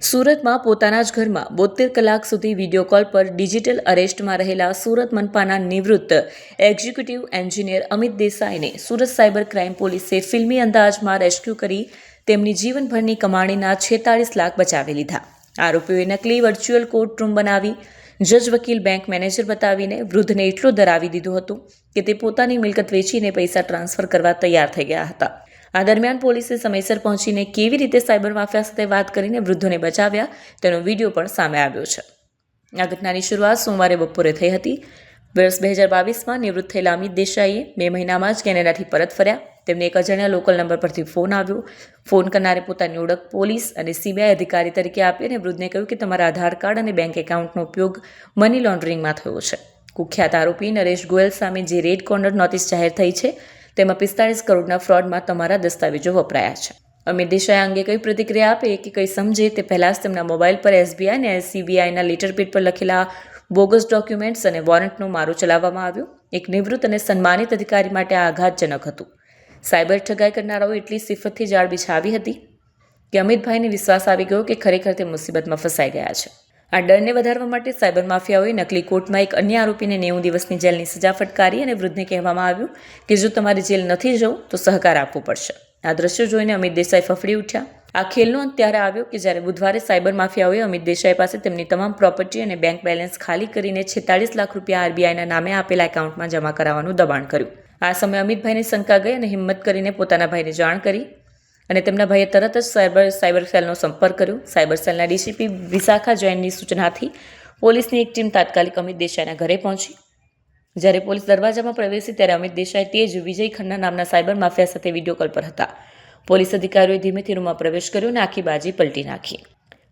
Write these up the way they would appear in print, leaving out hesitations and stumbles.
સુરતમાં પોતાના જ ઘરમાં 72 કલાક સુધી વિડીયો કોલ પર ડિજિટલ અરેસ્ટમાં રહેલા સુરત મનપાના નિવૃત્ત એક્ઝિક્યુટિવ એન્જિનિયર અમિત દેસાઈને સુરત સાયબર ક્રાઇમ પોલીસે ફિલ્મી અંદાજમાં રેસ્ક્યુ કરી તેમની જીવનભરની કમાણીના 46 લાખ બચાવી લીધા. આરોપીઓએ નકલી વર્ચ્યુઅલ કોર્ટ રૂમ બનાવી જજ, વકીલ, બેંક મેનેજર બતાવીને વૃદ્ધને એટલો ડરાવી દીધો હતો કે તે પોતાની મિલકત વેચીને પૈસા ટ્રાન્સફર કરવા તૈયાર થઈ ગયા હતા. આ દરમિયાન પોલીસે સમયસર પહોંચીને કેવી રીતે સાયબર માફિયા સાથે વાત કરીને વૃદ્ધોને બચાવ્યા તેનો વિડીયો પણ સામે આવ્યો છે. આ ઘટનાની શરૂઆત સોમવારે બપોરે થઈ હતી. વર્ષ 2022માં નિવૃત્ત થયેલા અમિત દેસાઈએ 2 મહિનામાં જ કેનેડાથી પરત ફર્યા. તેમને એક અજાણ્યા લોકલ નંબર પરથી ફોન આવ્યો. ફોન કરનારે પોતાની ઓળખ પોલીસ અને સીબીઆઈ અધિકારી તરીકે આપી અને વૃદ્ધને કહ્યું કે તમારા આધાર કાર્ડ અને બેંક એકાઉન્ટનો ઉપયોગ મની લોન્ડરિંગમાં થયો છે. કુખ્યાત આરોપી નરેશ ગોયલ સામે જે રેડ કોર્નર નોટિસ જાહેર થઈ છે તેમાં 45 કરોડના ફ્રોડમાં તમારા દસ્તાવેજો વપરાયા છે. અમિત દેસાઈ અંગે કઈ પ્રતિક્રિયા આપે કે કંઈ સમજે તે પહેલાં જ તેમના મોબાઈલ પર એસબીઆઈ અને સીબીઆઈના લેટરપેડ પર લખેલા બોગસ ડોક્યુમેન્ટ્સ અને વોરંટનો મારો ચલાવવામાં આવ્યો. એક નિવૃત્ત અને સન્માનિત અધિકારી માટે આ આઘાતજનક હતું. સાયબર ઠગાઈ કરનારાઓ એટલી સિફતથી જાળ બિછાવી હતી કે અમિતભાઈને વિશ્વાસ આવી ગયો કે ખરેખર તે મુસીબતમાં ફસાઈ ગયા છે. આ ડરને વધારવા માટે સાયબર માફિયાઓએ નકલી કોર્ટમાં એક અન્ય આરોપીને 90 દિવસની જેલની સજા ફટકારી અને વૃદ્ધને કહેવામાં આવ્યું કે જો તમારે જેલ નથી જવું તો સહકાર આપવો પડશે. આ દ્રશ્યો જોઈને અમિત દેસાઈ ફફડી ઉઠ્યા. આ ખેલનો અંત ત્યારે આવ્યો કે જ્યારે બુધવારે સાયબર માફિયાઓએ અમિત દેસાઈ પાસે તેમની તમામ પ્રોપર્ટી અને બેંક બેલેન્સ ખાલી કરીને 46 લાખ રૂપિયા આરબીઆઈના નામે આપેલા એકાઉન્ટમાં જમા કરાવવાનું દબાણ કર્યું. આ સમયે અમિતભાઈને શંકા ગઈ અને હિંમત કરીને પોતાના ભાઈને જાણ કરી અને તેમના ભાઈએ તરત જ સાયબર સેલનો સંપર્ક કર્યો. સાયબર સેલના ડીસીપી વિશાખા જૈનની સૂચનાથી પોલીસની એક ટીમ તાત્કાલિક અમિત દેસાઈના ઘરે પહોંચી. જ્યારે પોલીસ દરવાજામાં પ્રવેશી ત્યારે અમિત દેસાઈ તે જ વિજય ખન્ના નામના સાયબર માફિયા સાથે વિડીયો કોલ પર હતા. પોલીસ અધિકારીઓએ ધીમેથી રૂમમાં પ્રવેશ કર્યો અને આખી બાજી પલટી નાખી.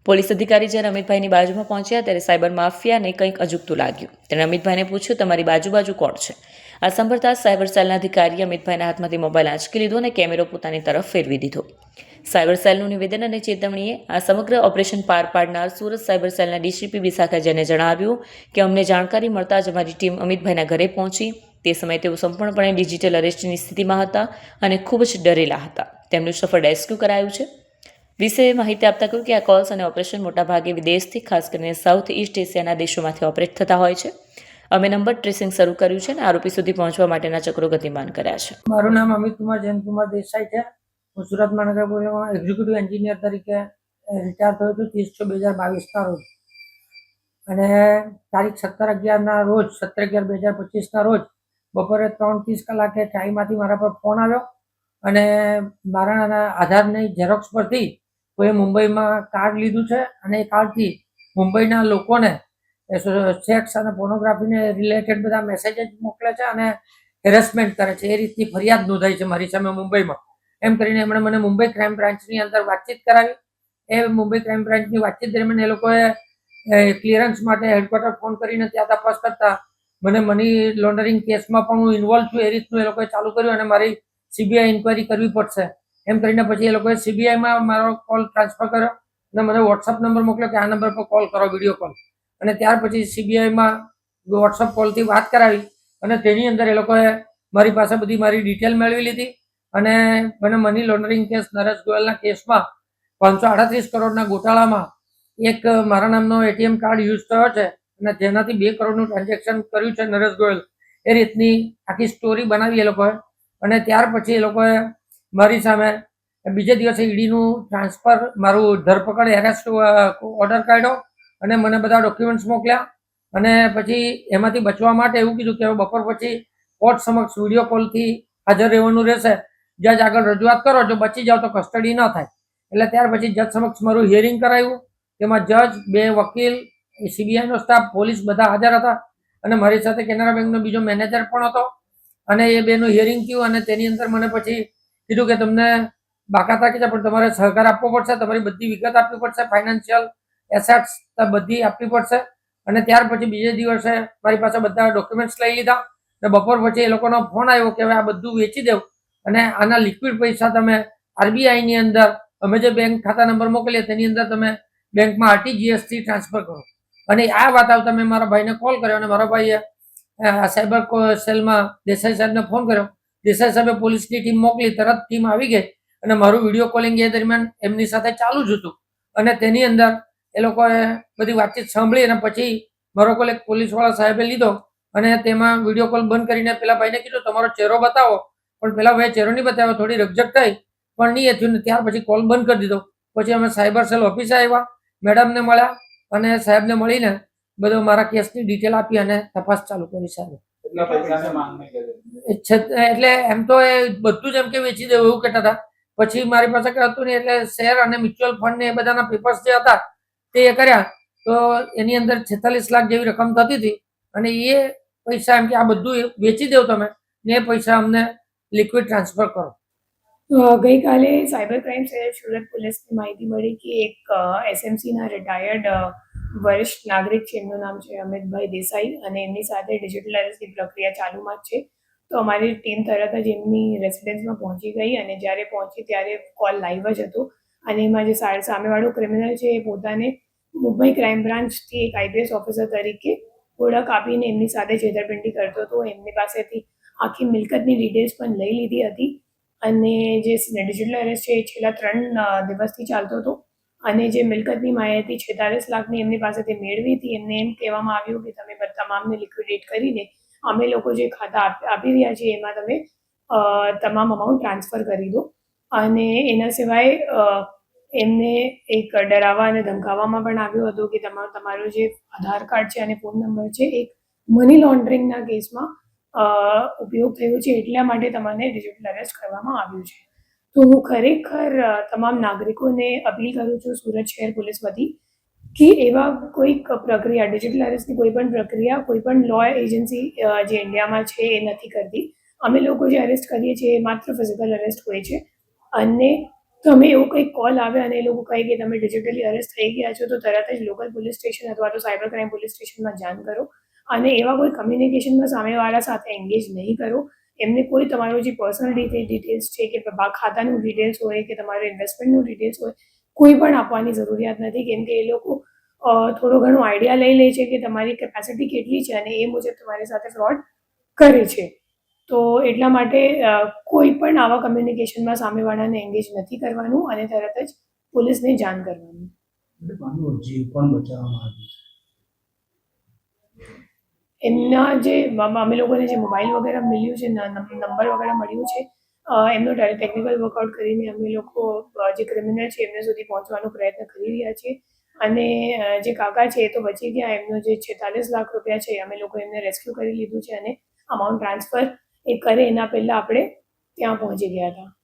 પોલીસ અધિકારી જ્યારે અમિતભાઈની બાજુમાં પહોંચ્યા ત્યારે સાયબર માફિયાને કંઈક અજુગતું લાગ્યું. તેણે અમિતભાઈને પૂછ્યું, તમારી બાજુ કોણ છે? આ સાંભળતા સાયબર સેલના અધિકારીએ અમિતભાઈના હાથમાંથી મોબાઈલ આંચકી લીધો અને કેમેરો પોતાની તરફ ફેરવી દીધો. સાયબર સેલનું નિવેદન અને ચેતવણીએ આ સમગ્ર ઓપરેશન પાર પાડનાર સુરત સાયબર સેલના ડીસીપી વિશાખા જૈને જણાવ્યું કે અમને જાણકારી મળતા જ અમારી ટીમ અમિતભાઈના ઘરે પહોંચી. તે સમયે તેઓ સંપૂર્ણપણે ડિજિટલ અરેસ્ટની સ્થિતિમાં હતા અને ખૂબ જ ડરેલા હતા. તેમનું સફળ રેસ્ક્યુ કરાયું છે. વિશે માહિતી આપતા કહ્યું કે આ કોલ્સ અને ઓપરેશન મોટાભાગે વિદેશથી, ખાસ કરીને સાઉથ ઈસ્ટ એશિયાના દેશોમાંથી ઓપરેટ થતા હોય છે. અમે નંબર ટ્રેસિંગ શરૂ કર્યું છે અને આરોપી સુધી પહોંચવા માટેના ચક્રો ગતિમાન કર્યા છે. મારું નામ અમિત કુમાર જયંતકુમાર દેસાઈ છે. હું સુરત મહાનગરપાલિકામાં એક્ઝિક્યુટિવ એન્જિનિયર તરીકે રિટાયર થયો છું 30/6/2022ના રોજ. અને તારીખ 17/11ના રોજ 17/11/2025ના રોજ બપોરે 3:30 કલાકે ટાઈમાંથી મારા પર ફોન આવ્યો અને મારા આધારની ઝેરોક્સ પરથી કોઈ મુંબઈમાં કાર્ડ લીધું છે અને એ કાર્ડથી મુંબઈના લોકોને સેક્સ અને પોર્નોગ્રાફીને રિલેટેડ બધા મેસેજીસ મોકલે છે અને હેરેસમેન્ટ કરે છે. એ રીતની ફરિયાદ નોંધાઈ છે મારી સામે મુંબઈમાં. એમ કરીને એમણે મને મુંબઈ ક્રાઇમ બ્રાન્ચની અંદર વાતચીત કરાવી. એ મુંબઈ ક્રાઇમ બ્રાન્ચની વાતચીત દરમિયાન એ લોકોએ ક્લિયરન્સ માટે હેડક્વાર્ટર ફોન કરીને ત્યાં તપાસ કરતા મને મની લોન્ડરિંગ કેસમાં પણ હું ઇન્વોલ્વ છું એ રીતનું એ લોકોએ ચાલુ કર્યું અને મારી સીબીઆઈ ઇન્ક્વાયરી કરવી પડશે એમ કરીને પછી એ લોકોએ સીબીઆઈમાં મારો કોલ ટ્રાન્સફર કર્યો અને મને વોટ્સઅપ નંબર મોકલ્યો કે આ નંબર પર કોલ કરો, વિડીયો કોલ. અને ત્યાર પછી સીબીઆઈમાં વોટ્સઅપ કોલથી વાત કરાવી અને તેની અંદર એ લોકોએ મારી પાસે બધી મારી ડિટેલ મેળવી લીધી અને મને મની લોન્ડરિંગ કેસ નરેશ ગોયલના કેસમાં 538 કરોડના ગોટાળામાં એક મારા નામનો એટીએમ કાર્ડ યુઝ થયો છે અને જેનાથી 2 કરોડનું ટ્રાન્ઝેક્શન કર્યું છે નરેશ ગોયલ. એ રીતની આખી સ્ટોરી બનાવી એ લોકોએ. અને ત્યાર પછી એ લોકોએ મારી સામે બીજે દિવસે ઈડીનું ટ્રાન્સફર, મારું ધરપકડ એરેસ્ટ ઓર્ડર કાઢ્યો અને મને બધા ડોક્યુમેન્ટ્સ મોકલ્યા. અને પછી એમાંથી બચવા માટે એવું કીધું કે બપોર પછી કોર્ટ સમક્ષ વિડીયો કોલથી હાજર રહેવાનું રહેશે. જજ આગળ રજૂઆત કરો, જો બચી જાઓ તો કસ્ટડી ન થાય. એટલે ત્યાર પછી જજ સમક્ષ મારું હિયરિંગ કરાયું. તેમાં જજ, 2 વકીલ, સીબીઆઈનો સ્ટાફ, પોલીસ બધા હાજર હતા અને મારી સાથે કેનરા બેંકનો બીજો મેનેજર પણ હતો. અને એ બેનું હિયરિંગ થયું અને તેની અંદર મને પછી કીધું કે તમને બાકાત રાખી છે પણ તમારે સહકાર આપવો પડશે, તમારી બધી વિગત આપવી પડશે, ફાઇનાન્શિયલ એસેટ્સ બધી આપવી પડશે. અને ત્યાર પછી બીજે દિવસે મારી પાસે બધા ડોક્યુમેન્ટ્સ લઈ લીધા અને બપોર પછી એ લોકોનો ફોન આવ્યો કે હવે આ બધું વેચી દેવું અને આના લિક્વિડ પૈસા તમે આરબીઆઈની અંદર અમે જે બેંક ખાતા નંબર મોકલીએ તેની અંદર તમે બેંકમાં આરટીજીએસથી ટ્રાન્સફર કરો. અને આ વાત આવતા મેં મારા ભાઈને કોલ કર્યો અને મારા ભાઈએ સાયબર સેલમાં દેસાઈ સાહેબને ફોન કર્યો. દેસાઈ સાહેબે પોલીસની ટીમ મોકલી, તરત ટીમ આવી ગઈ અને મારું વિડીયો કોલિંગ એ દરમિયાન એમની સાથે ચાલુ જ હતું. અને તેની અંદર એ લોકોએ બધી વાતચીત સાંભળી અને પછી મારો કોલ એક પોલીસવાળા સાહેબે લીધો અને તેમાં વિડીયો કોલ બંધ કરીને પેલા ભાઈને કીધું તમારો ચહેરો બતાવો, પણ પેલા ભાઈ ચહેરો નહીં બતાવ્યો. થોડી રકઝક થઈ પણ નહીં થયું ને ત્યાર પછી કોલ બંધ કરી દીધો. પછી અમે સાયબર સેલ ઓફિસે આવ્યા, મેડમને મળ્યા અને સાહેબને મળીને બધો મારા કેસની ડિટેલ આપી અને તપાસ ચાલુ કરી સાહેબ. એટલે એમ તો એ બધું જ એમ કે વેચી દેવું એવું કહેતા હતા. પછી મારી પાસે કઈ હતું નહીં એટલે શેર અને મ્યુચ્યુઅલ ફંડ ને એ બધાના પેપર્સ જે હતા તે કર્યા તો એની અંદર 46 લાખ જેવી રકમ થતી હતી અને એ પૈસા એમ કે આ બધું વેચી દેવ તમે ને એ પૈસા અમને લિક્વિડ ટ્રાન્સફર કરો. ગઈકાલે સાયબર ક્રાઇમ સેલ સુરત પોલીસને માહિતી મળી કે એક એસએમસીના રિટાયર્ડ વરિષ્ઠ નાગરિક છે, એમનું નામ છે અમિતભાઈ દેસાઈ અને એમની સાથે ડિજિટલ અરેસ્ટની પ્રક્રિયા ચાલુમાં જ છે. તો અમારી ટીમ તરત જ એમની રેસિડેન્સમાં પહોંચી ગઈ અને જ્યારે પહોંચી ત્યારે કોલ લાઈવ જ હતો અને એમાં જે સામેવાળો ક્રિમિનલ છે એ પોતાને મુંબઈ ક્રાઇમ બ્રાન્ચથી એક આઈપીએસ ઓફિસર તરીકે ઓળખ આપીને એમની સાથે છેતરપિંડી કરતો હતો. એમની પાસેથી આખી મિલકતની ડિટેલ્સ પણ લઈ લીધી હતી અને જે ડિજિટલ અરેસ્ટ છે એ છેલ્લા 3 દિવસથી ચાલતો હતો અને જે મિલકતની માહિતી 46 લાખની એમની પાસેથી મેળવી હતી. એમને એમ કહેવામાં આવ્યું કે તમે તમામને લિક્વિડેટ કરીને અમે લોકો જે ખાતા આપી રહ્યા છીએ એમાં તમે તમામ અમાઉન્ટ ટ્રાન્સફર કરી દો. અને એના સિવાય એમને એક ડરાવવા અને ધમકાવવામાં પણ આવ્યું હતું કે તમારો જે આધાર કાર્ડ છે અને ફોન નંબર છે એક મની લોન્ડરિંગના કેસમાં ઉપયોગ થયો છે એટલા માટે તમને ડિજિટલ અરેસ્ટ કરવામાં આવ્યું છે. તો હું ખરેખર તમામ નાગરિકોને અપીલ કરું છું સુરત શહેર પોલીસ વતી કે એવા કોઈક પ્રક્રિયા ડિજિટલ અરેસ્ટની કોઈ પણ પ્રક્રિયા કોઈ પણ લો એજન્સી જે ઇન્ડિયામાં છે એ નથી કરતી. અમે લોકો જે અરેસ્ટ કરીએ છીએ એ માત્ર ફિઝિકલ અરેસ્ટ હોય છે અને તમે એવું કંઈક કોલ આવે અને એ લોકો કહે કે તમે ડિજિટલી અરેસ્ટ થઈ ગયા છો તો તરત જ લોકલ પોલીસ સ્ટેશન અથવા તો સાયબર ક્રાઇમ પોલીસ સ્ટેશનમાં જાણ કરો અને એવા કોઈ કમ્યુનિકેશનમાં સામેવાળા સાથે એન્ગેજ નહીં કરો. એમને કોઈ તમારું જે પર્સનલ ડિટેલ્સ છે કે ખાતાનું ડિટેલ્સ હોય કે તમારું ઇન્વેસ્ટમેન્ટનું ડિટેલ્સ હોય કોઈ પણ આપવાની જરૂરિયાત નથી, કેમ કે એ લોકો થોડો ઘણો આઈડિયા લઈ લે છે કે તમારી કેપેસિટી કેટલી છે અને એ મુજબ તમારી સાથે ફ્રોડ કરે છે. તો એટલા માટે કોઈ પણ આવા કમ્યુનિકેશનમાં સામેવાળાને એન્ગેજ નથી કરવાનું અને તરત જ પોલીસને જાણ કરવાનું. એમના જે અમે લોકોને જે મોબાઈલ વગેરે મળ્યું છે, નંબર વગેરે મળ્યું છે, એમનો ટેકનિકલ વર્કઆઉટ કરીને અમે લોકો જે ક્રિમિનલ છે એમને સુધી પહોંચવાનો પ્રયત્ન કરી રહ્યા છીએ અને જે કાકા છે એ તો બચી ગયા. એમનો જે 46 લાખ રૂપિયા છે અમે લોકો એમને રેસ્ક્યુ કરી લીધું છે અને અમાઉન્ટ ટ્રાન્સફર એ કરે એના પહેલાં આપણે ત્યાં પહોંચી ગયા હતા.